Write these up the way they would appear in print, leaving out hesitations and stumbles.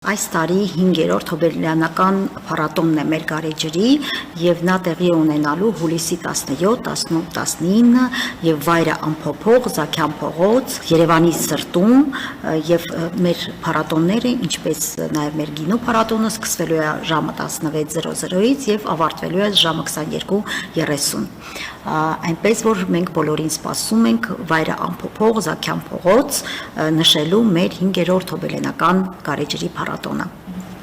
Այս տարի 5-րդ հոբելյանական փառատոնն է մեր գարեջրի եւ նա տեղի է ունենալու հուլիսի 17, 18, 19 եւ վայրը անփոփոխ Զաքյան փողոց Երևանի սրտում եւ մեր փառատոնները ինչպես նաեւ մեր գինու փառատոնը սկսվելու է ժամը 16:00-ից եւ ավարտվելու է ժամը 22:30 այնպես որ մենք բոլորին սպասում ենք վայրը անփոփոխ Զաքյան փողոց նշելու մեր 5-րդ հոբելյանական գարեջրի փառատոնը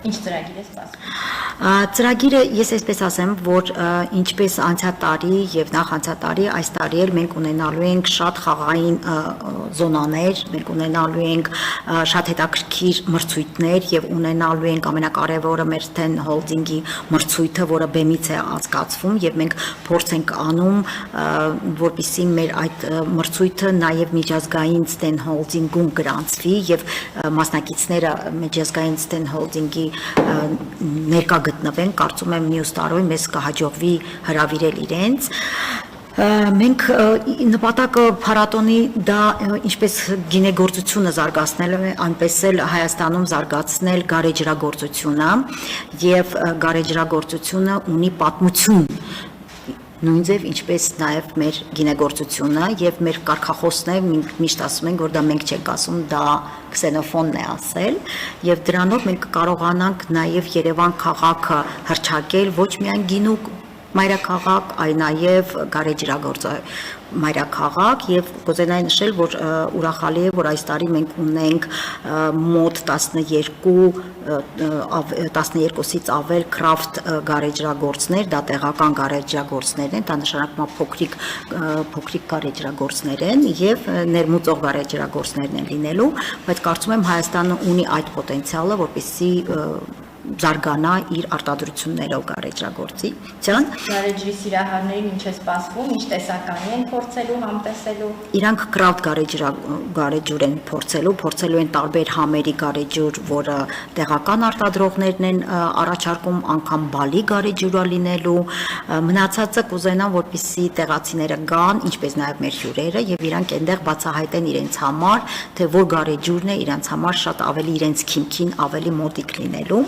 Ինչ ծրագիր է սպասվում Ծրագիրը ես այսպես ասեմ, որ ինչպես անցյալ տարի եւ նախ անցյալ տարի, այս տարի էլ մենք ունենալու ենք շատ խաղային զոնաներ, մենք ունենալու ենք շատ հետաքրքիր մրցույթներ եւ ունենալու ենք ամենակարևորը մեր Ten Holding-ի մրցույթը, որը բեմից է անցկացվում եւ մենք փորձ ենք անում, որպեսզի մեր այդ մրցույթը նաեւ միջազգային Ten Holding-ում գրանցվի եւ մասնակիցները միջազգային Ten Holding-ի ներկա գտնվեն, կարծում եմ մյուս տարի մեզ կհաջողվի հրավիրել իրենց Մենք նպատակը փառատոնի դա ինչպես գինեգործությունը զարգացնելը է, այնպես էլ Հայաստանում զարգացնել գարեջրագործությունը եւ գարեջրագործությունը ունի պատմություն նույնձև ինչպես նաև մեր գինեգործությունը եւ մեր կարգախոսները միշտ ասում են որ դա մենք չենք ասում դա քսենոֆոնն է ասել եւ դրանով մենք կարողանանք նաև Երևան քաղաքը հրճակել ոչ միայն գինու մայրաքաղաք, այլ նաև գարեջրագործը մայրաքաղաք եւ կուզենայի նշել որ ուրախալի է որ այս տարի մենք ունենք մոտ 12-ից ավել craft գարեջրագործներ, դա տեղական գարեջրագործներ են, դա նշանակում է փոքրիկ գարեջրագործներ են եւ ներմուծող գարեջրագործներն են լինելու, բայց կարծում եմ Հայաստանը ունի այդ պոտենցիալը, որպեսզի զարգանա իր արտադրություններով գարեջրագործի։ Գարեջրի սիրահարներին ինչ է սպասվում, ինչ տեսականի են փորձելու, համտեսելու։ Իրանք craft գարեջուր են փորձելու են տարբեր համերի գարեջուր, որը տեղական արտադրողներն են առաջարկում, անգամ բալի գարեջուրը լինելու։ Մնացածը կուզենան, որպեսզի տեղացիները գան, ինչպես նաև մեր հյուրերը, եւ իրանք այնտեղ բացահայտեն իրենց համար, թե որ գարեջուրն է իրենց համար շատ ավելի իրենց քիմքին ավելի մոտիկ լինելու։